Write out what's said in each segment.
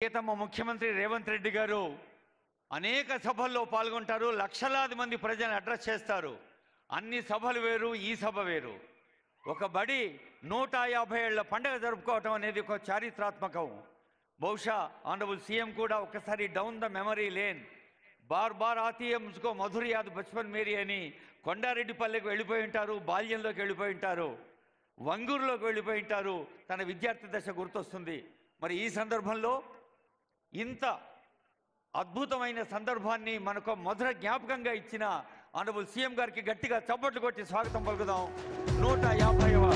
తమ ముఖ్యమంత్రి రేవంత్ రెడ్డి గారు అనేక సభల్లో పాల్గొంటారు. లక్షలాది మంది ప్రజలను అడ్రస్ చేస్తారు. అన్ని సభలు వేరు, ఈ సభ వేరు. ఒక బడి 150 ఏళ్ల పండుగ జరుపుకోవటం అనేది ఒక చారిత్రాత్మకం. బహుశా ఆనరబుల్ సీఎం కూడా ఒకసారి డౌన్ ద మెమరీ లేన్ బార్ బార్ ఆతీయ ముసుకో మధుర్ యాద్ బచ్పన్ మేరీ అని కొండారెడ్డిపల్లెకి వెళ్ళిపోయి ఉంటారు, బాల్యంలోకి వెళ్ళిపోయి ఉంటారు, వంగూరులోకి వెళ్ళిపోయి ఉంటారు. తన విద్యార్థి దశ గుర్తొస్తుంది. మరి ఈ సందర్భంలో ఇంత అద్భుతమైన సందర్భాన్ని మనకు మధుర జ్ఞాపకంగా ఇచ్చిన ఆనరబుల్ సీఎం గారికి గట్టిగా చప్పట్లు కొట్టి స్వాగతం పలుకుదాం. 150వ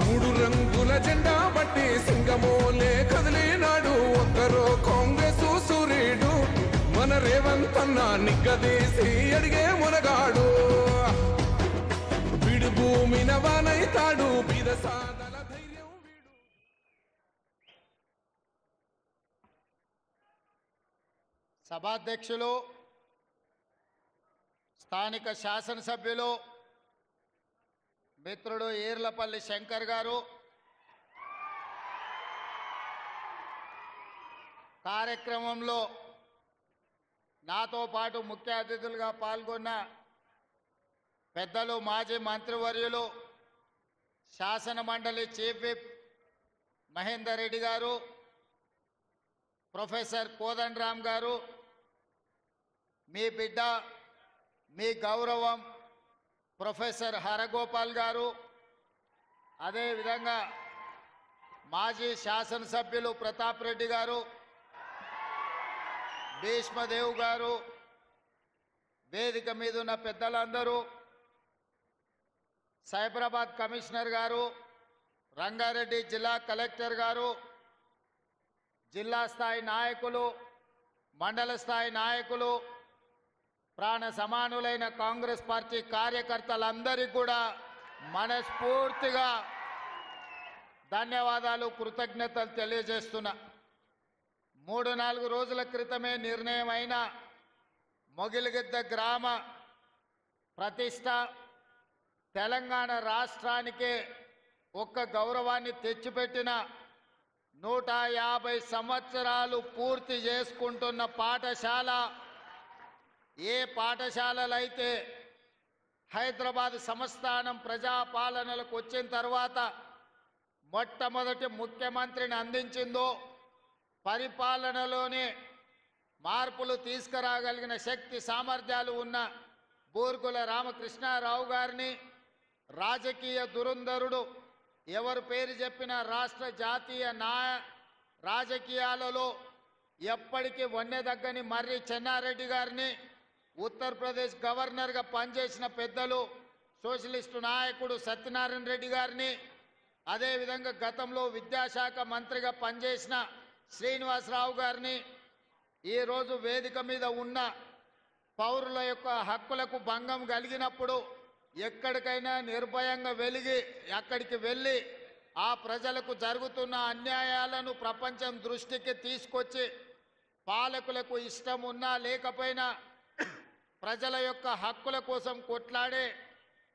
మూడు రంగుల జెండా బట్టి సింగమోలే కదిలినాడు ఒక్కరో కాంగ్రెస్ సూర్యుడు మన రేవంత్ అన్న నిగ్గదీసి అడిగే మునగాడు విడు భూమిన వానైతాడు బీద సాదల ధైర్యం వీడు. సభాధ్యక్షులు, స్థానిక శాసనసభ్యులు మిత్రుడు ఈర్లపల్లి శంకర్ గారు, కార్యక్రమంలో నాతో పాటు ముఖ్య అతిథులుగా పాల్గొన్న పెద్దలు మాజీ మంత్రివర్యులు శాసన మండలి చీఫ్ విప్ మహేందర్ రెడ్డి గారు, ప్రొఫెసర్ కోదండరామ్ గారు, మీ బిడ్డ మీ గౌరవం ప్రొఫెసర్ హరగోపాల్ గారు, అదేవిధంగా మాజీ శాసనసభ్యులు ప్రతాప్ రెడ్డి గారు, భీష్మదేవ్ గారు, వేదిక మీద ఉన్న పెద్దలందరూ, సైబరాబాద్ కమిషనర్ గారు, రంగారెడ్డి జిల్లా కలెక్టర్ గారు, జిల్లా స్థాయి నాయకులు, మండల స్థాయి నాయకులు, ప్రాణ సమానులైన కాంగ్రెస్ పార్టీ కార్యకర్తలందరికీ కూడా మనస్ఫూర్తిగా ధన్యవాదాలు, కృతజ్ఞతలు తెలియజేస్తున్నా. 3-4 రోజుల క్రితమే నిర్ణయమైన మొగిలిగిద్ద గ్రామ ప్రతిష్ట తెలంగాణ రాష్ట్రానికే ఒక్క గౌరవాన్ని తెచ్చిపెట్టిన 150 సంవత్సరాలు పూర్తి చేసుకుంటున్న పాఠశాల. ఏ పాఠశాలలైతే హైదరాబాద్ సంస్థానం ప్రజాపాలనలకు వచ్చిన తర్వాత మొట్టమొదటి ముఖ్యమంత్రిని అందించిందో, పరిపాలనలోనే మార్పులు తీసుకురాగలిగిన శక్తి సామర్థ్యాలు ఉన్న బూర్గుల రామకృష్ణారావు గారిని, రాజకీయ దురంధరుడు, ఎవరు పేరు చెప్పినా రాష్ట్ర జాతీయ రాజకీయాలలో ఎప్పటికీ వన్నెదగ్గని మర్రి చెన్నారెడ్డి గారిని, ఉత్తరప్రదేశ్ గవర్నర్గా పనిచేసిన పెద్దలు సోషలిస్టు నాయకుడు సత్యనారాయణ రెడ్డి గారిని, అదేవిధంగా గతంలో విద్యాశాఖ మంత్రిగా పనిచేసిన శ్రీనివాసరావు గారిని, ఈరోజు వేదిక మీద ఉన్న పౌరుల యొక్క హక్కులకు భంగం కలిగినప్పుడు ఎక్కడికైనా నిర్భయంగా అక్కడికి వెళ్ళి ఆ ప్రజలకు జరుగుతున్న అన్యాయాలను ప్రపంచం దృష్టికి తీసుకొచ్చి పాలకులకు ఇష్టం ఉన్నా లేకపోయినా ప్రజల యొక్క హక్కుల కోసం కొట్లాడే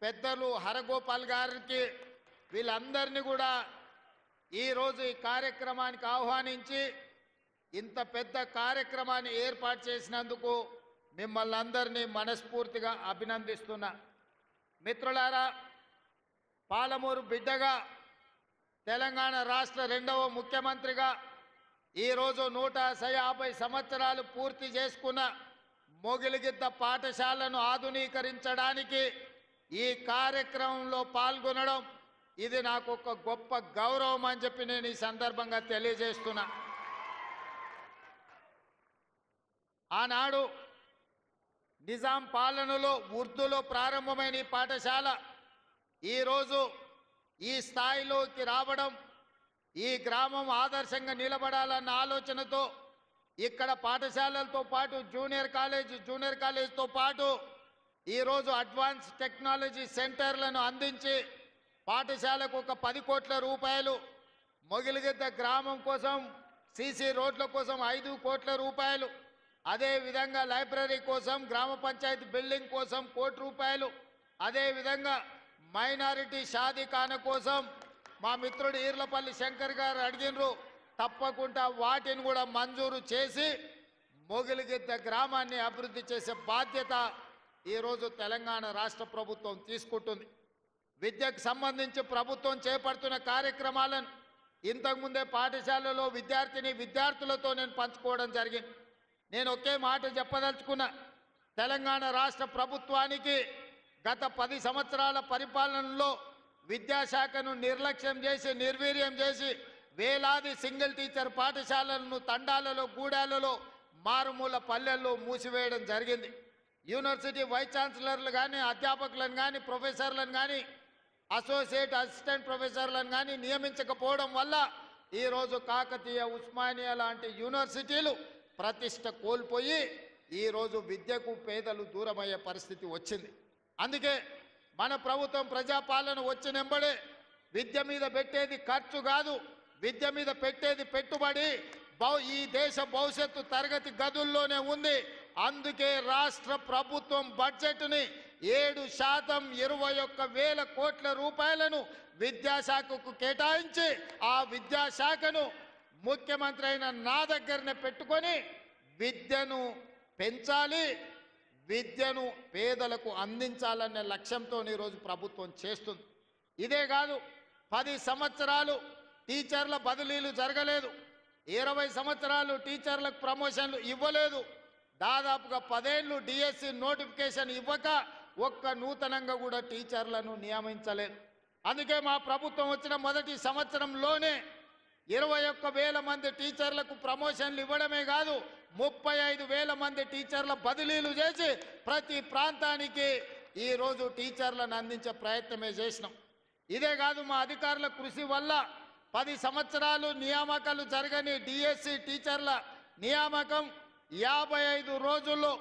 పెద్దలు హరగోపాల్ గారికి, వీళ్ళందరినీ కూడా ఈరోజు ఈ కార్యక్రమానికి ఆహ్వానించి ఇంత పెద్ద కార్యక్రమాన్ని ఏర్పాటు చేసినందుకు మిమ్మల్ని అందరినీ మనస్ఫూర్తిగా అభినందిస్తున్నా. మిత్రులారా, పాలమూరు బిడ్డగా తెలంగాణ రాష్ట్ర 2వ ముఖ్యమంత్రిగా ఈరోజు 150 సంవత్సరాలు పూర్తి చేసుకున్న మొగిలిగిద్ద పాఠశాలను ఆధునీకరించడానికి ఈ కార్యక్రమంలో పాల్గొనడం ఇది నాకు ఒక గొప్ప గౌరవం అని చెప్పి నేను ఈ సందర్భంగా తెలియజేస్తున్నా. ఆనాడు నిజాం పాలనలో ఉర్దూలో ప్రారంభమైన ఈ పాఠశాల ఈరోజు ఈ స్థాయిలోకి రావడం, ఈ గ్రామం ఆదర్శంగా నిలబడాలన్న ఆలోచనతో ఇక్కడ పాఠశాలలతో పాటు జూనియర్ కాలేజ్తో పాటు ఈరోజు అడ్వాన్స్ టెక్నాలజీ సెంటర్లను అందించి పాఠశాలకు ఒక 10 కోట్ల రూపాయలు, మొగిలిగిద్ద గ్రామం కోసం సీసీ రోడ్ల కోసం 5 కోట్ల రూపాయలు, అదేవిధంగా లైబ్రరీ కోసం, గ్రామ పంచాయతీ బిల్డింగ్ కోసం 1 కోటి రూపాయలు, అదేవిధంగా మైనారిటీ షాదీఖానా కోసం మా మిత్రుడు ఈర్లపల్లి శంకర్ గారు అడిగినరు తప్పకుండా వాటిని కూడా మంజూరు చేసి మొగిలిగిద్ద గ్రామాన్ని అభివృద్ధి చేసే బాధ్యత ఈరోజు తెలంగాణ రాష్ట్ర ప్రభుత్వం తీసుకుంటుంది. విద్యకు సంబంధించి ప్రభుత్వం చేపడుతున్న కార్యక్రమాలను ఇంతకుముందే పాఠశాలలో విద్యార్థులతో నేను పంచుకోవడం జరిగింది. నేను ఒకే మాట చెప్పదలుచుకున్నా. తెలంగాణ రాష్ట్ర ప్రభుత్వానికి గత 10 సంవత్సరాల పరిపాలనలో విద్యాశాఖను నిర్లక్ష్యం చేసి నిర్వీర్యం చేసి వేలాది సింగిల్ టీచర్ పాఠశాలలను తండాలలో గూడాలలో మారుమూల పల్లెల్లో మూసివేయడం జరిగింది. యూనివర్సిటీ వైస్ ఛాన్సలర్లు కానీ అధ్యాపకులను కానీ ప్రొఫెసర్లను కానీ అసోసియేట్ అసిస్టెంట్ ప్రొఫెసర్లను కానీ నియమించకపోవడం వల్ల ఈరోజు కాకతీయ ఉస్మానియా లాంటి యూనివర్సిటీలు ప్రతిష్ట కోల్పోయి ఈరోజు విద్యకు పేదలు దూరమయ్యే పరిస్థితి వచ్చింది. అందుకే మన ప్రభుత్వం ప్రజాపాలన వచ్చినెంబడే విద్య మీద పెట్టేది ఖర్చు కాదు, విద్య మీద పెట్టేది పెట్టుబడి ఈ దేశ భవిష్యత్తు తరగతి గదుల్లోనే ఉంది. అందుకే రాష్ట్ర ప్రభుత్వం బడ్జెట్ని 7% 21,000 కోట్ల రూపాయలను విద్యాశాఖకు కేటాయించి ఆ విద్యాశాఖను ముఖ్యమంత్రి అయిన నా దగ్గరనే పెట్టుకొని విద్యను పెంచాలి, విద్యను పేదలకు అందించాలనే లక్ష్యంతో ఈరోజు ప్రభుత్వం చేస్తుంది. ఇదే కాదు, 10 సంవత్సరాలు టీచర్ల బదిలీలు జరగలేదు, 20 సంవత్సరాలు టీచర్లకు ప్రమోషన్లు ఇవ్వలేదు, దాదాపుగా 10 ఏళ్ళు డిఎస్సి నోటిఫికేషన్ ఇవ్వక ఒక్క నూతనంగా కూడా టీచర్లను నియమించలేదు. అందుకే మా ప్రభుత్వం వచ్చిన మొదటి సంవత్సరంలోనే 21,000 మంది టీచర్లకు ప్రమోషన్లు ఇవ్వడమే కాదు 35,000 మంది టీచర్ల బదిలీలు చేసి ప్రతి ప్రాంతానికి ఈరోజు టీచర్లను అందించే ప్రయత్నమే చేసినాం. ఇదే కాదు, మా అధికారుల కృషి వల్ల 10 సంవత్సరాలు నియామకాలు జరగని డిఎస్సి టీచర్ల నియామకం 55 రోజుల్లో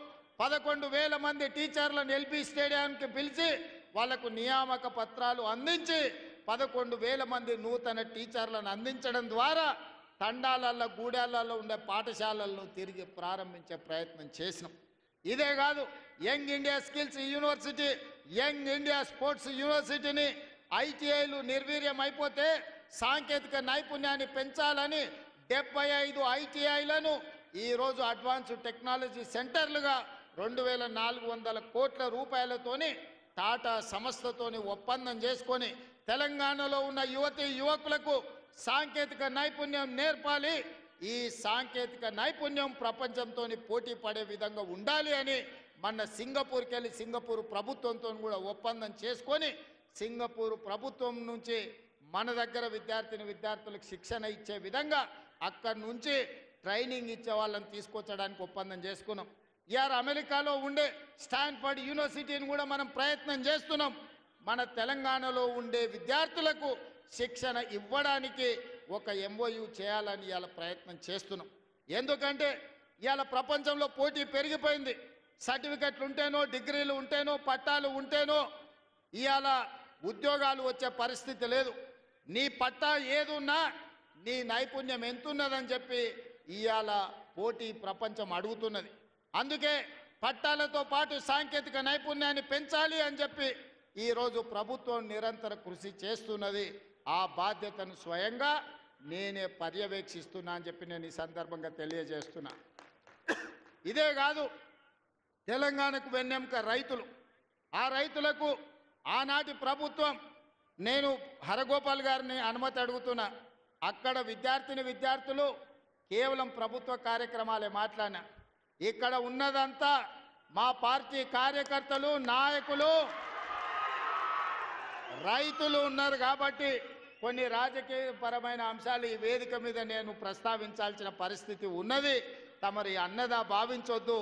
11,000 మంది టీచర్లను ఎల్బీ స్టేడియంకి పిలిచి వాళ్లకు నియామక పత్రాలు అందించి 11,000 మంది నూతన టీచర్లను అందించడం ద్వారా తండాలలో గూడాలలో ఉండే పాఠశాలలను తిరిగి ప్రారంభించే ప్రయత్నం చేసినాం. ఇదే కాదు, young India skills university, young India sports యూనివర్సిటీని ఐటీఐలు నిర్వీర్యం అయిపోతే సాంకేతిక నైపుణ్యాన్ని పెంచాలని 75 ఐటీఐలను ఈరోజు అడ్వాన్స్డ్ టెక్నాలజీ సెంటర్లుగా 2,400 కోట్ల రూపాయలతోని టాటా సంస్థతోని ఒప్పందం చేసుకొని తెలంగాణలో ఉన్న యువకులకు సాంకేతిక నైపుణ్యం నేర్పాలి, ఈ సాంకేతిక నైపుణ్యం ప్రపంచంతో పోటీ పడే విధంగా ఉండాలి అని మన సింగపూర్కి వెళ్ళి సింగపూర్ ప్రభుత్వంతో కూడా ఒప్పందం చేసుకొని సింగపూర్ ప్రభుత్వం నుంచి మన దగ్గర విద్యార్థులకు శిక్షణ ఇచ్చే విధంగా అక్కడి నుంచి ట్రైనింగ్ ఇచ్చే వాళ్ళని తీసుకొచ్చడానికి ఒప్పందం చేసుకున్నాం. ఇయాల అమెరికాలో ఉండే స్టాన్ఫర్డ్ యూనివర్సిటీని కూడా మనం ప్రయత్నం చేస్తున్నాం. మన తెలంగాణలో ఉండే విద్యార్థులకు శిక్షణ ఇవ్వడానికి ఒక ఎంఓయూ చేయాలని ఇవాళ ప్రయత్నం చేస్తున్నాం. ఎందుకంటే ఇవాళ ప్రపంచంలో పోటీ పెరిగిపోయింది. సర్టిఫికెట్లు ఉంటేనో, డిగ్రీలు ఉంటేనో, పట్టాలు ఉంటేనో ఇవాళ ఉద్యోగాలు వచ్చే పరిస్థితి లేదు. నీ పట్టా ఏదున్నా నీ నైపుణ్యం ఎంతున్నదని చెప్పి ఇవాళ పోటీ ప్రపంచం అడుగుతున్నది. అందుకే పట్టాలతో పాటు సాంకేతిక నైపుణ్యాన్ని పెంచాలి అని చెప్పి ఈరోజు ప్రభుత్వం నిరంతర కృషి చేస్తున్నది. ఆ బాధ్యతను స్వయంగా నేనే పర్యవేక్షిస్తున్నా అని చెప్పి నేను ఈ సందర్భంగా తెలియజేస్తున్నా. ఇదే కాదు, తెలంగాణకు వెన్నెముక రైతులు. ఆ రైతులకు ఆనాటి ప్రభుత్వం, నేను హరగోపాల్ గారిని అనుమతి అడుగుతున్నా, అక్కడ విద్యార్థులు కేవలం ప్రభుత్వ కార్యక్రమాలే మాట్లాడినా, ఇక్కడ ఉన్నదంతా మా పార్టీ కార్యకర్తలు, నాయకులు, రైతులు ఉన్నారు. కాబట్టి కొన్ని రాజకీయపరమైన అంశాలు ఈ వేదిక మీద నేను ప్రస్తావించాల్సిన పరిస్థితి ఉన్నది. తమరి అన్నదా భావించొద్దు.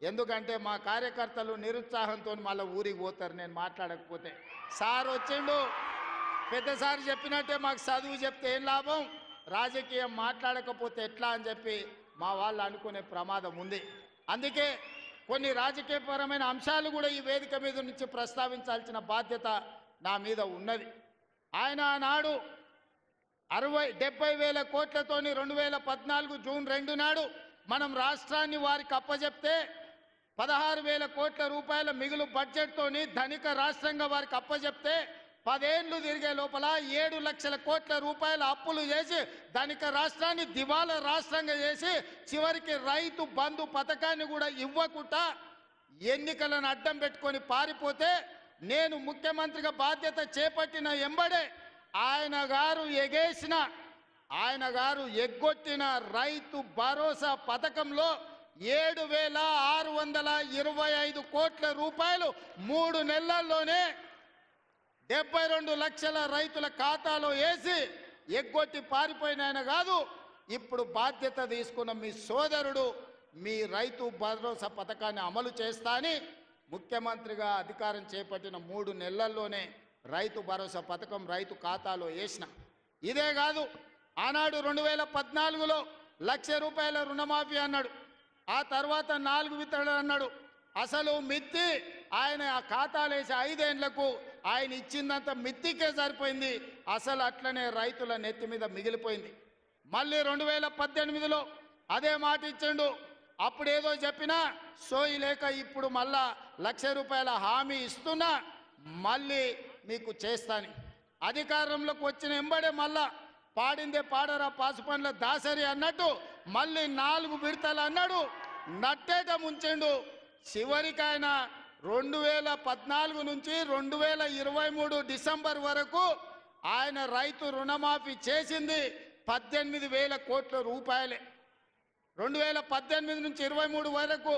ఎందుకంటే మా కార్యకర్తలు నిరుత్సాహంతో మళ్ళీ ఊరికి పోతారు నేను మాట్లాడకపోతే. సార్ వచ్చిండు, పెద్దసారి చెప్పినట్టే మాకు చదువు చెప్తే ఏం లాభం, రాజకీయం మాట్లాడకపోతే ఎట్లా అని చెప్పి మా వాళ్ళు అనుకునే ప్రమాదం ఉంది. అందుకే కొన్ని రాజకీయపరమైన అంశాలు కూడా ఈ వేదిక మీద నుంచి ప్రస్తావించాల్సిన బాధ్యత నా మీద ఉన్నది. ఆయన ఆనాడు 70,000 కోట్లతోని 2014 జూన్ 2 నాడు మనం రాష్ట్రాన్ని వారికి అప్పచెప్తే 16,000 కోట్ల రూపాయల మిగులు బడ్జెట్తోని ధనిక రాష్ట్రంగా వారికి అప్పచెప్తే 10 ఏళ్ళు తిరిగే లోపల 7 లక్షల కోట్ల రూపాయల అప్పులు చేసి ధనిక రాష్ట్రాన్ని దివాలా రాష్ట్రంగా చేసి చివరికి రైతు బంధు పథకాన్ని కూడా ఇవ్వకుండా ఎన్నికలను అడ్డం పెట్టుకొని పారిపోతే నేను ముఖ్యమంత్రిగా బాధ్యత చేపట్టిన ఎంబడే ఆయన గారు ఎగ్గొట్టిన రైతు భరోసా పథకంలో 7,625 కోట్ల రూపాయలు 3 నెలల్లోనే 72 లక్షల రైతుల ఖాతాలో వేసి ఎగ్గొట్టి పారిపోయిన ఆయన కాదు. ఇప్పుడు బాధ్యత తీసుకున్న మీ సోదరుడు మీ రైతు భరోసా పథకాన్ని అమలు చేస్తా అని ముఖ్యమంత్రిగా అధికారం చేపట్టిన 3 నెలల్లోనే రైతు భరోసా పథకం రైతు ఖాతాలో వేసిన. ఇదే కాదు, ఆనాడు 2014లో 1,00,000 రూపాయల రుణమాఫీ అన్నాడు. ఆ తర్వాత 4 విత్తనాలు అన్నాడు. అసలు మిత్తి ఆయన ఆ ఖాతాలు వేసి 5 ఏళ్లకు ఆయన ఇచ్చిందంత మిత్తికే సరిపోయింది. అసలు అట్లనే రైతుల నెత్తి మీద మిగిలిపోయింది. మళ్ళీ 2018లో అదే మాట ఇచ్చిండు. అప్పుడేదో చెప్పినా సోయి లేక ఇప్పుడు మళ్ళా 1,00,000 రూపాయల హామీ ఇస్తున్నా మళ్ళీ మీకు చేస్తాను. అధికారంలోకి వచ్చిన ఎంబడే మళ్ళా పాడిందే పాడరా పాసుపండ్ల దాసరి అన్నట్టు మళ్ళీ 4 విడతలు అన్నాడు. నట్టేట ముంచెండు. చివరికి ఆయన 2014 నుంచి 2023 డిసెంబర్ వరకు ఆయన రైతు రుణమాఫీ చేసింది 18,000 కోట్ల రూపాయలే. 2018 నుంచి 23 వరకు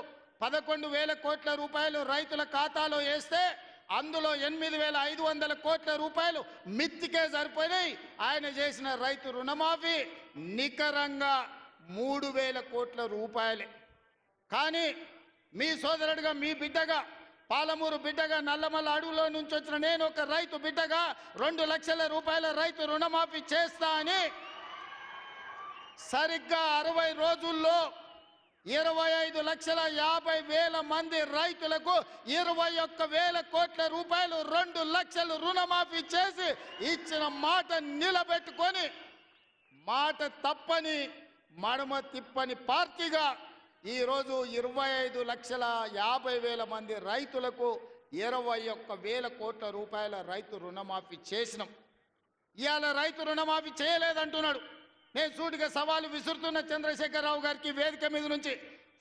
11,000 కోట్ల రూపాయలు రైతుల ఖాతాలో వేస్తే అందులో 8,500 కోట్ల రూపాయలు మిత్తికే సరిపోయినాయి. ఆయన చేసిన రైతు రుణమాఫీ నికరంగా 3,000 కోట్ల రూపాయలే. కానీ మీ సోదరుడిగా, మీ బిడ్డగా, పాలమూరు బిడ్డగా, నల్లమల్ల అడవులో నుంచి వచ్చిన నేను ఒక రైతు బిడ్డగా 2 లక్షల రూపాయల రైతు రుణమాఫీ చేస్తా అని సరిగ్గా 60 రోజుల్లో 25,50,000 మంది రైతులకు 21,000 కోట్ల రూపాయలు 2 లక్షలు రుణమాఫీ చేసి ఇచ్చిన మాట నిలబెట్టుకొని మాట తప్పని మడమ తిప్పని పార్టీగా ఈరోజు 25,50,000 మంది రైతులకు 21,000 కోట్ల రూపాయల రైతు రుణమాఫీ చేసినాం. ఇవాళ రైతు రుణమాఫీ చేయలేదంటున్నాడు. నేను సూటిగా సవాలు విసురుతున్న చంద్రశేఖరరావు గారికి వేదిక మీద నుంచి,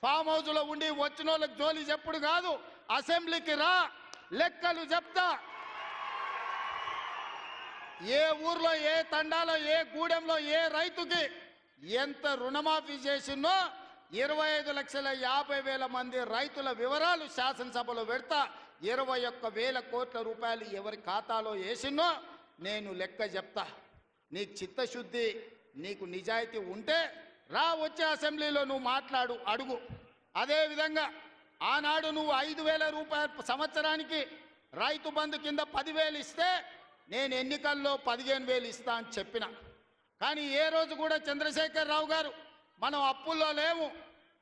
ఫామ్ హౌస్లో ఉండి వచ్చిన వాళ్ళకి జోలి చెప్పుడు కాదు, అసెంబ్లీకి రా, లెక్కలు చెప్తా. ఏ ఊర్లో, ఏ తండాలో, ఏ గూడెంలో ఏ రైతుకి ఎంత రుణమాఫీ చేసినో 25,50,000 మంది రైతుల వివరాలు శాసనసభలో పెడతా. 21,000 కోట్ల రూపాయలు ఎవరి ఖాతాలో వేసినో నేను లెక్క చెప్తా. నీకు చిత్తశుద్ధి, నీకు నిజాయితీ ఉంటే రా, వచ్చే అసెంబ్లీలో నువ్వు మాట్లాడు, అడుగు. అదేవిధంగా ఆనాడు నువ్వు 5,000 రూపాయలు సంవత్సరానికి రైతు బంధు కింద 10,000 ఇస్తే నేను ఎన్నికల్లో 15,000 ఇస్తా అని చెప్పిన. కానీ ఏ రోజు కూడా చంద్రశేఖరరావు గారు మనం అప్పుల్లో లేము,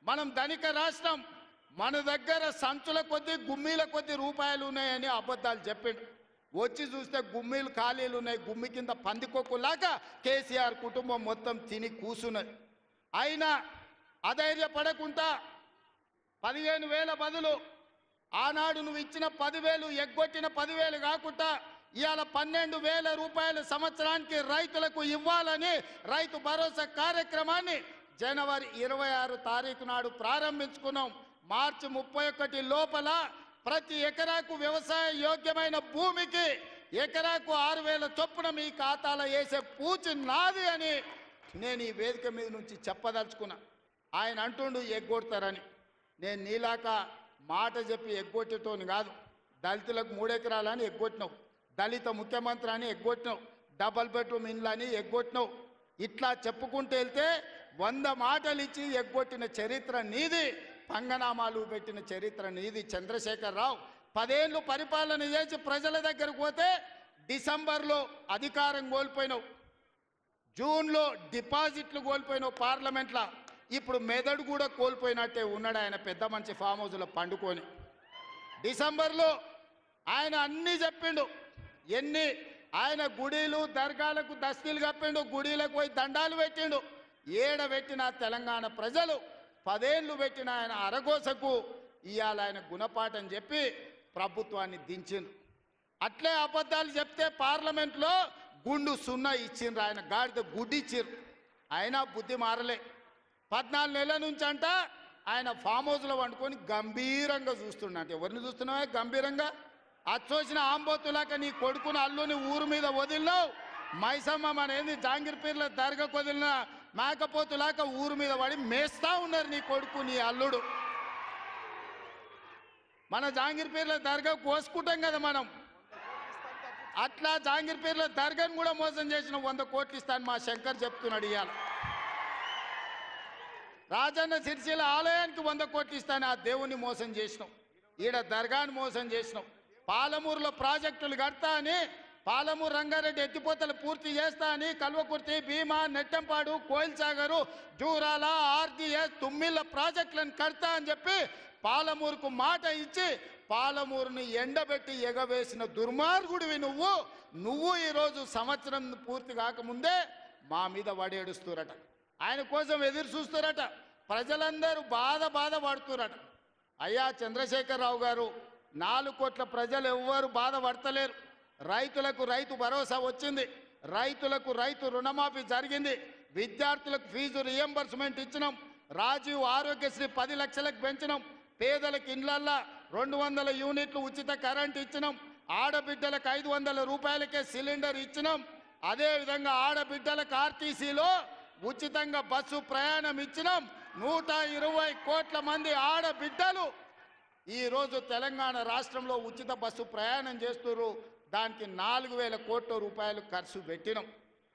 మనం ధనిక రాష్ట్రం, మన దగ్గర సంచుల కొద్దీ గుమ్మీల కొద్దీ రూపాయలు ఉన్నాయని అబద్ధాలు చెప్పిండు. వచ్చి చూస్తే గుమ్మీలు ఖాళీలు ఉన్నాయి. గుమ్మి కింద పందికొక్కులాగా కేసీఆర్ కుటుంబం మొత్తం తిని కూసున్నది. అయినా అధైర్యపడకుండా 15,000 బదులు ఆనాడు నువ్వు ఇచ్చిన 10,000 ఎగ్గొట్టిన 10,000 కాకుండా ఇవాళ 12,000 రూపాయలు సంవత్సరానికి రైతులకు ఇవ్వాలని రైతు భరోసా కార్యక్రమాన్ని జనవరి 26 తారీఖు నాడు ప్రారంభించుకున్నాం. మార్చి 31 లోపల ప్రతి ఎకరాకు వ్యవసాయ యోగ్యమైన భూమికి ఎకరాకు 6,000 చొప్పున మీ ఖాతాలో వేసే పూచి నాది అని నేను ఈ వేదిక మీద నుంచి చెప్పదలుచుకున్నా. ఆయన అంటుండు ఎగ్గొడతారని. నేను నీలాక మాట చెప్పి ఎగ్గొట్టేటోని కాదు. దళితులకు 3 ఎకరాలని ఎగ్గొట్టినావు, దళిత ముఖ్యమంత్రి అని ఎగ్గొట్టినావు, డబల్ బెడ్రూమ్ ఇండ్లు అని ఎగ్గొట్టినావు. ఇట్లా చెప్పుకుంటూ వెళ్తే 100 మాటలు ఇచ్చి ఎగ్గొట్టిన చరిత్ర నీది, పంగనామాలు పెట్టిన చరిత్ర నీది. చంద్రశేఖరరావు 10 ఏళ్ళు పరిపాలన చేసి ప్రజల దగ్గరకు పోతే డిసెంబర్లో అధికారం కోల్పోయినావు, జూన్లో డిపాజిట్లు కోల్పోయినావు పార్లమెంట్లో. ఇప్పుడు మెదడు కూడా కోల్పోయినట్టే ఉన్నాడు ఆయన పెద్ద మంచి ఫామ్ హౌస్లో పండుకొని. డిసెంబర్లో ఆయన అన్నీ చెప్పిండు. ఆయన గుడిలు దర్గాలకు దస్తీలు కప్పిండు, గుడిలకు పోయి దండాలు పెట్టిండు. పెట్టిన తెలంగాణ ప్రజలు 10 ఏళ్ళు పెట్టిన ఆయన అరగోసకు ఇవాళ ఆయన గుణపాఠం చెప్పి ప్రభుత్వాన్ని దించిండు. అట్లే అబద్ధాలు చెప్తే పార్లమెంట్లో గుండు సున్నా ఇచ్చిండ్రు, ఆయన గాడిద గుడ్డి ఇచ్చిర్రు, అయినా బుద్ధి మారలే. 14 నెలల నుంచి అంట ఆయన ఫామ్ హౌస్లో వండుకొని గంభీరంగా చూస్తున్నాడు. ఎవరిని చూస్తున్నావా గంభీరంగా? అచ్చోసిన ఆంబోతులాక నీ కొడుకుని అల్లుని ఊరు మీద వదిలినావు. మైసమ్మ మన ఏంది జాంగిర్పీర్ల దర్గాకు వదిలిన మేకపోతులాక ఊరు మీద పడి మేస్తా ఉన్నారు నీ కొడుకు నీ అల్లుడు. మన జాంగిర్పీర్ల దర్గా కోసుకుంటాం కదా మనం, అట్లా జాంగిర్పీర్ల దర్గాను కూడా మోసం చేసిన 100 కోట్లు ఇస్తాను మా శంకర్ చెప్తున్నాడు. ఇవాళ రాజన్న సిరిసిల్ల ఆలయానికి 100 కోట్లు ఇస్తాను, ఆ దేవుని మోసం చేసినాం. ఈడ దర్గాను మోసం చేసినాం. పాలమూరులో ప్రాజెక్టులు కడతా అని, పాలమూరు రంగారెడ్డి ఎత్తిపోతలు పూర్తి చేస్తా అని, కల్వకుర్తి, భీమా, నెట్టంపాడు, కోయిల్ సాగరు, జూరాల, ఆర్జీఎస్, తుమ్మిళ్ళ ప్రాజెక్టులను కడతా అని చెప్పి పాలమూరుకు మాట ఇచ్చి పాలమూరుని ఎండబెట్టి ఎగవేసిన దుర్మార్గుడివి నువ్వు ఈరోజు సంవత్సరం పూర్తి కాకముందే మా మీద వడేడుస్తురట. ఆయన కోసం ఎదురు చూస్తురట. ప్రజలందరూ బాధపడుతురట. అయ్యా చంద్రశేఖరరావు గారు, 4 కోట్ల ప్రజలు ఎవ్వరు బాధపడతలేరు. రైతులకు రైతు భరోసా వచ్చింది, రైతులకు రైతు రుణమాఫీ జరిగింది, విద్యార్థులకు ఫీజు రియంబర్స్మెంట్ ఇచ్చినాం, రాజీవ్ ఆరోగ్యశ్రీ 10 లక్షలకు పెంచినాం, పేదలకు ఇండ్లల్లా 200 యూనిట్లు ఉచిత కరెంట్ ఇచ్చినాం, ఆడబిడ్డలకు 500 రూపాయలకే సిలిండర్ ఇచ్చినాం. అదేవిధంగా ఆడబిడ్డలకు ఆర్టీసీలో ఉచితంగా బస్సు ప్రయాణం ఇచ్చినాం. 120 కోట్ల మంది ఆడబిడ్డలు ఈరోజు తెలంగాణ రాష్ట్రంలో ఉచిత బస్సు ప్రయాణం చేస్తున్నారు. దానికి 4,000 కోట్ల రూపాయలు ఖర్చు పెట్టినాం.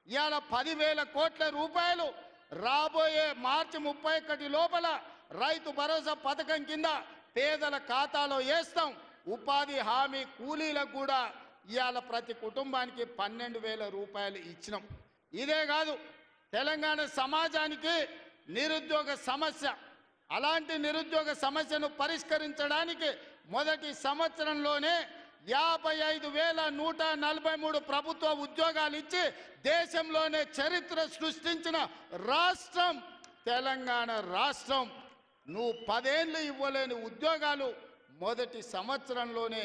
ఇవాళ 10,000 కోట్ల రూపాయలు రాబోయే మార్చి 31 లోపల రైతు భరోసా పథకం కింద పేదల ఖాతాలో వేస్తాం. ఉపాధి హామీ కూలీలకు కూడా ఇవాళ ప్రతి కుటుంబానికి 12,000 రూపాయలు ఇచ్చినాం. ఇదే కాదు, తెలంగాణ సమాజానికి నిరుద్యోగ సమస్య, అలాంటి నిరుద్యోగ సమస్యను పరిష్కరించడానికి మొదటి సంవత్సరంలోనే 55,143 ప్రభుత్వ ఉద్యోగాలు ఇచ్చి దేశంలోనే చరిత్ర సృష్టించిన రాష్ట్రం తెలంగాణ రాష్ట్రం. నువ్వు 10 ఏళ్ళు ఇవ్వలేని ఉద్యోగాలు మొదటి సంవత్సరంలోనే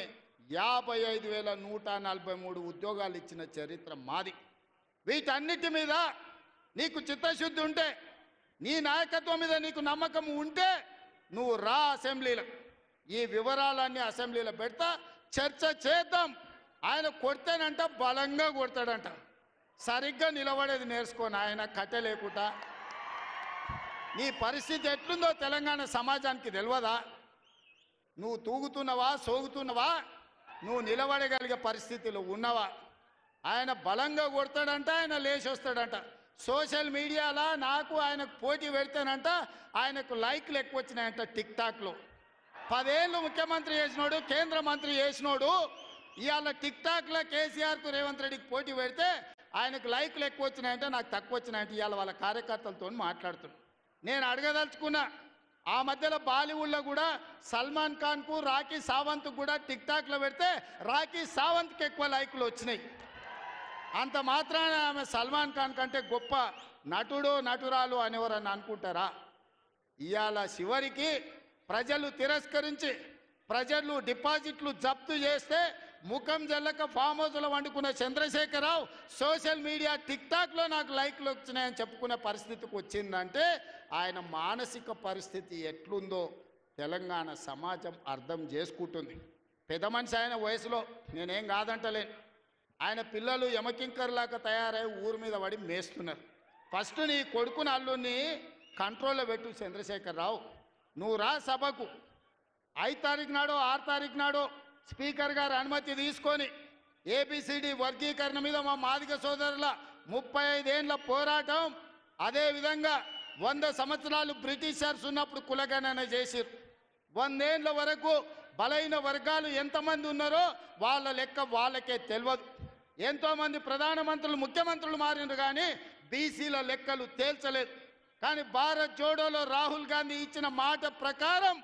55,143 ఉద్యోగాలు ఇచ్చిన చరిత్ర మాది. వీటన్నిటి మీద నీకు చిత్తశుద్ధి ఉంటే, నీ నాయకత్వం మీద నీకు నమ్మకం ఉంటే నువ్వు రా అసెంబ్లీలో. ఈ వివరాలన్నీ అసెంబ్లీలో పెడతా, చర్చ చేద్దాం. ఆయన కొడితేనంట బలంగా కొడతాడంట, సరిగ్గా నిలబడేది నేర్చుకొని ఆయన కట్టలేకుండా. నీ పరిస్థితి ఎట్లుందో తెలంగాణ సమాజానికి తెలియదా? నువ్వు తూగుతున్నావా, సోగుతున్నావా, నువ్వు నిలబడగలిగే పరిస్థితిలో ఉన్నావా? ఆయన బలంగా కొడతాడంట, ఆయన లేచి వస్తాడంట. సోషల్ మీడియాలో నాకు ఆయనకు పోటీ పెడితేనంట ఆయనకు లైక్లు ఎక్కువ వచ్చినాయంట. టిక్టాక్లో 10 ఏళ్ళు ముఖ్యమంత్రి చేసినోడు, కేంద్ర మంత్రి చేసినోడు ఇవాళ టిక్టాక్లో కేసీఆర్కు రేవంత్ రెడ్డికి పోటీ పెడితే ఆయనకు లైక్లు ఎక్కువ వచ్చినాయంటే నాకు తక్కువ వచ్చినాయంటే ఇవాళ వాళ్ళ కార్యకర్తలతో మాట్లాడుతున్నాను. నేను అడగదలుచుకున్నా, ఆ మధ్యలో బాలీవుడ్లో కూడా సల్మాన్ ఖాన్కు, రాఖీ సావంత్కు కూడా టిక్టాక్లో పెడితే రాఖీ సావంత్కి ఎక్కువ లైకులు వచ్చినాయి. అంత మాత్రాన ఆమె సల్మాన్ ఖాన్ కంటే గొప్ప నటుడు నటురాలు అనేవారని అనుకుంటారా? ఇవాళ చివరికి ప్రజలు తిరస్కరించి ప్రజలు డిపాజిట్లు జప్తు చేస్తే ముఖం జల్లక ఫామ్ హౌస్లో వండుకున్న చంద్రశేఖరరావు సోషల్ మీడియా టిక్టాక్లో నాకు లైక్లు వచ్చినాయని చెప్పుకునే పరిస్థితికి వచ్చిందంటే ఆయన మానసిక పరిస్థితి ఎట్లుందో తెలంగాణ సమాజం అర్థం చేసుకుంటుంది. పెద్ద మనిషి ఆయన వయసులో, నేనేం కాదంటలేను. ఆయన పిల్లలు యమకింకర్లాగా తయారై ఊరి మీద పడి మేస్తున్నారు. ఫస్ట్ నీ కొడుకుని అల్లుని కంట్రోల్లో పెట్టు చంద్రశేఖరరావు. నువ్వు రా సభకు 5 తారీఖు నాడో 6 తారీఖు నాడో స్పీకర్ గారు అనుమతి తీసుకొని ఏబిసిడి వర్గీకరణ మీద మా మాదిగ సోదరుల 35 ఏళ్ల పోరాటం, అదేవిధంగా 100 సంవత్సరాలు బ్రిటిషర్స్ ఉన్నప్పుడు కులగణన చేసిరు. 100 ఏళ్ల వరకు బలైన వర్గాలు ఎంతమంది ఉన్నారో వాళ్ళ లెక్క వాళ్ళకే తెలియదు. ఎంతోమంది ప్రధానమంత్రులు, ముఖ్యమంత్రులు మారినారు కానీ బీసీల లెక్కలు తేల్చలేదు. కానీ భారత్ జోడోలో రాహుల్ గాంధీ ఇచ్చిన మాట ప్రకారం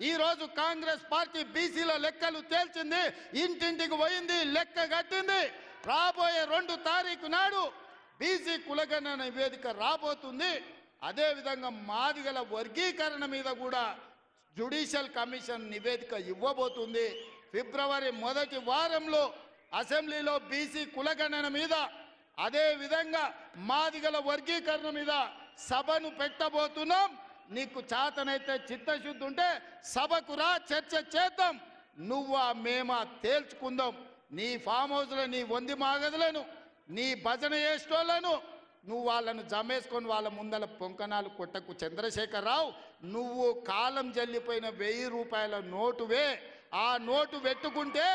ఈరోజు కాంగ్రెస్ పార్టీ బీసీల లెక్కలు తేల్చింది, ఇంటింటికి పోయింది, లెక్క కట్టింది. రాబోయే 2 తారీఖు నాడు బీసీ కులగణన నివేదిక రాబోతుంది. అదేవిధంగా మాదిగల వర్గీకరణ మీద కూడా జ్యుడిషియల్ కమిషన్ నివేదిక ఇవ్వబోతుంది. ఫిబ్రవరి మొదటి వారంలో అసెంబ్లీలో బీసీ కులగణన మీద, అదే విధంగా మాదిగల వర్గీకరణ మీద సభను పెట్టబోతున్నాం. నీకు చేతనైతే చిత్తశుద్ధి ఉంటే సభకు రా, చర్చ చేద్దాం. నువ్వా మేమా తేల్చుకుందాం. నీ ఫామ్ హౌస్లో నీ వంది మాగదులను, నీ భజన చేసేటోళ్లను నువ్వు వాళ్ళను జమేసుకొని వాళ్ళ ముందల పొంకనాలు కొట్టకు. చంద్రశేఖరరావు, నువ్వు కాలం జల్లిపోయిన 1000 రూపాయల నోటువే. ఆ నోటు పెట్టుకుంటే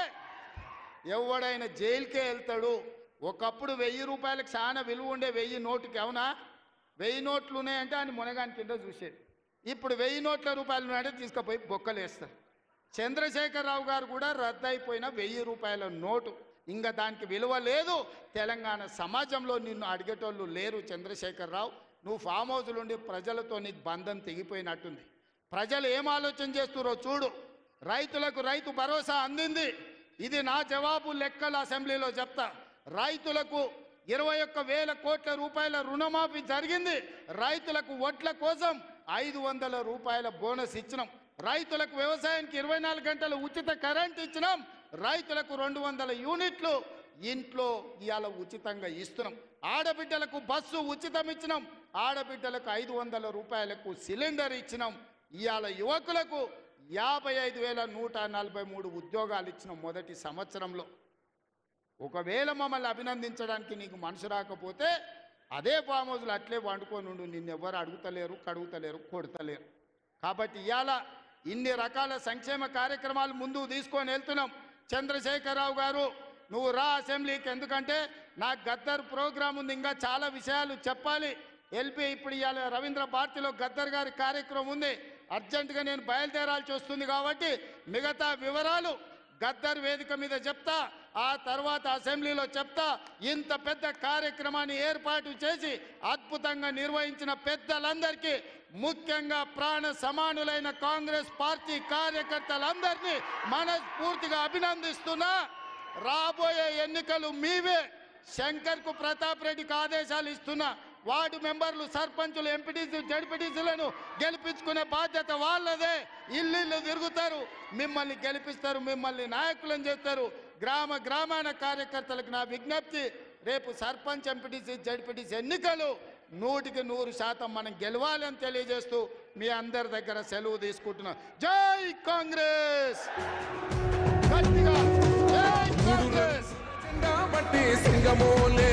ఎవడైనా జైలుకే వెళ్తాడు. ఒకప్పుడు 1000 రూపాయలకు చాలా విలువ ఉండే 1000 నోటుకి. అవునా? 1000 నోట్లు ఉన్నాయంటే అని మునగాని కింద చూసేది. ఇప్పుడు 1000 నోట్ల రూపాయలు ఉన్నాయంటే తీసుకుపోయి బొక్కలేస్తారు. చంద్రశేఖరరావు గారు కూడా రద్దయిపోయిన 1000 రూపాయల నోటు. ఇంకా దానికి విలువ లేదు. తెలంగాణ సమాజంలో నిన్ను అడిగేటోళ్ళు లేరు. చంద్రశేఖరరావు, నువ్వు ఫామ్ హౌస్లో ఉండి ప్రజలతో నీకు బంధం తెగిపోయినట్టుంది. ప్రజలు ఏం ఆలోచన చేస్తున్నారో చూడు. రైతులకు రైతు భరోసా అందింది. ఇది నా జవాబు లెక్కల అసెంబ్లీలో చెప్తా. రైతులకు 21,000 కోట్ల రూపాయల రుణమాఫీ జరిగింది. రైతులకు వడ్ల కోసం 500 రూపాయల బోనస్ ఇచ్చినాం. రైతులకు వ్యవసాయానికి 24 గంటలు ఉచిత కరెంట్ ఇచ్చినాం. రైతులకు 200 యూనిట్లు ఇంట్లో ఇవాళ ఉచితంగా ఇస్తున్నాం. ఆడబిడ్డలకు బస్సు ఉచితం ఇచ్చినాం. ఆడబిడ్డలకు 500 రూపాయలకు సిలిండర్ ఇచ్చినాం. ఇవాళ యువకులకు 55,143 ఉద్యోగాలు ఇచ్చినాం మొదటి సంవత్సరంలో. ఒకవేళ మమ్మల్ని అభినందించడానికి నీకు మనసు రాకపోతే అదే ఫామ్ హౌస్లో అట్లే వండుకొని ఉండు. నిన్నెవ్వరు అడుగుతలేరు, కడుగుతలేరు, కొడతలేరు. కాబట్టి ఇవాళ ఇన్ని రకాల సంక్షేమ కార్యక్రమాలు ముందుకు తీసుకొని వెళ్తున్నాం. చంద్రశేఖరరావు గారు, నువ్వు రా అసెంబ్లీకి. ఎందుకంటే నాకు గద్దర్ ప్రోగ్రాం ఉంది, ఇంకా చాలా విషయాలు చెప్పాలి. ఎల్పి ఇప్పుడు ఇవాళ రవీంద్ర భారతిలో గద్దర్ గారి కార్యక్రమం ఉంది. అర్జెంటుగా నేను బయలుదేరాల్సి వస్తుంది కాబట్టి మిగతా వివరాలు గద్దర్ వేదిక మీద చెప్తా, ఆ తర్వాత అసెంబ్లీలో చెప్తా. ఇంత పెద్ద కార్యక్రమాన్ని ఏర్పాటు చేసి అద్భుతంగా నిర్వహించిన పెద్దలందరికీ, ముఖ్యంగా ప్రాణ సమానులైన కాంగ్రెస్ పార్టీ కార్యకర్తలందరినీ మనస్ఫూర్తిగా అభినందిస్తున్నా. రాబోయే ఎన్నికలు మీవే. శంకర్కు ప్రతాప్ రెడ్డికి ఆదేశాలు ఇస్తున్నా. వార్డు మెంబర్లు, సర్పంచులు, ఎంపీటీసీ, జడ్పీటీసీలను గెలిపించుకునే బాధ్యత వాళ్ళదే. ఇల్లు తిరుగుతారు, మిమ్మల్ని గెలిపిస్తారు, మిమ్మల్ని నాయకులను చేస్తారు. గ్రామాన కార్యకర్తలకు నా విజ్ఞప్తి, రేపు సర్పంచ్, ఎంపీటీసీ, జడ్పీటీసీ ఎన్నికలు 100% మనం గెలవాలని తెలియజేస్తూ మీ అందరి దగ్గర సెలవు తీసుకుంటున్నా. జై కాంగ్రెస్! గట్టిగా జై కాంగ్రెస్! బట్టి సింగమోలే